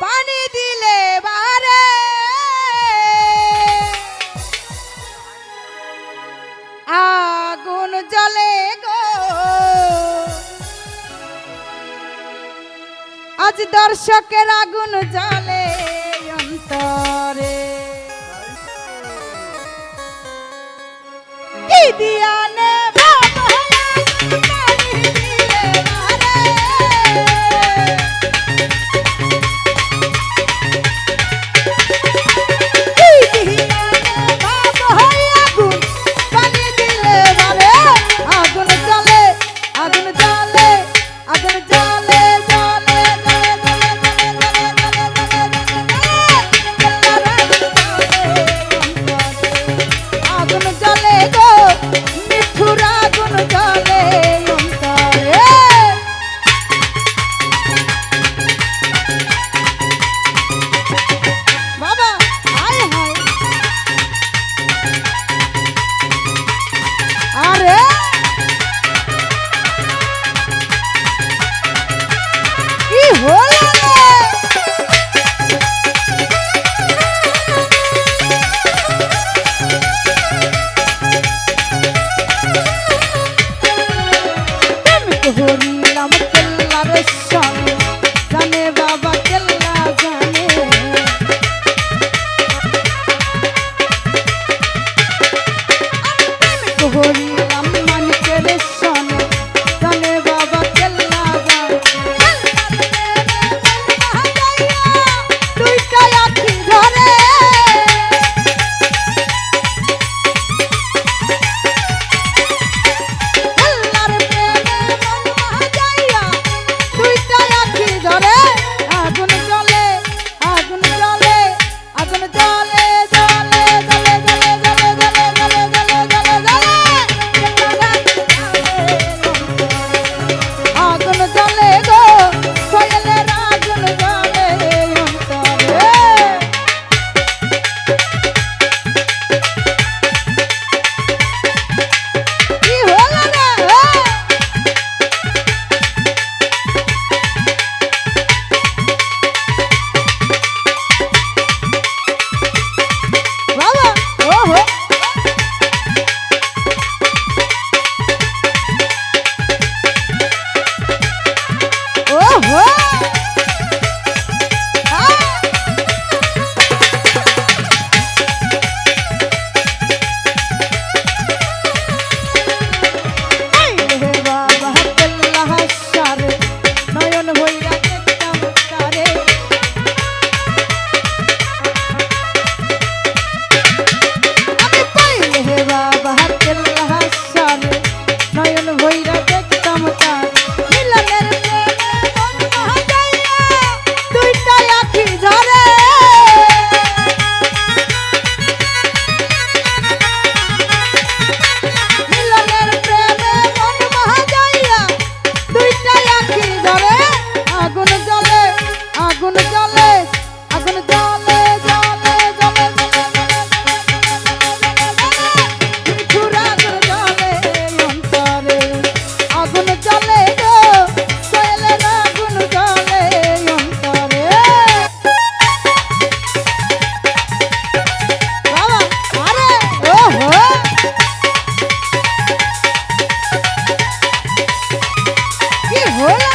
পানি দিলে বারে আগুন জ্বলে গো, আজ দর্শকের আগুন জ্বলে অন্তরে। কি দিয়া নেবা বলা পানি দিলে বারে, কি দিয়া নেবা বলা আগুন পানি দিলে বারে, আগুন জ্বলে আগুন জ্বলে আগুন জ্বলে জ্বলে আগুন জ্বলে গো, মিঠুর আগুন জ্বলে অন্তরে। বাবা হায় হায়, আরে কি হলো রে? হরিলাম কেল্লার সনে, জানে বাবা কেল্লা জানে, হরিলাম মানিকের সনে, জানে বাবা কেল্লা জানে। দুইটা আখি ধরে আগুন জ্বলে আগুন জ্বলে আগুন জ্বলে জ্বলে জ্বলে জ্বলে জ্বলে জ্বলে জ্বলে জ্বলে আগুন জ্বলে গো, সোহেলের আগুন জ্বলে অন্তরে। কি হলো রে? বাবা ওহো, ওহো বাবা কেল্লা হাসারে, নয়ন ভৈরা দেখতাম তারে, আমি পাইলে হে বাবা কেল্লা হাসারে, নয়ন ভৈরা দেখতাম তারে। মিলনের প্রেমে মন মহাজাইয়া, দুইটা আখি ঝরে, মিলনের প্রেমে মন মহাজাইয়া, দুইটা আখি ঝরে, আগুন জ্বলে আগুন জ্বলে আগুন জ্বলে জ্বলে জ্বলে মিঠুর আগুন জ্বলে অন্তরে। আগুন জ্বলে গো, সোহেলের আগুন জ্বলে অন্তরে। বাবা আরে ওহো, কি হলো?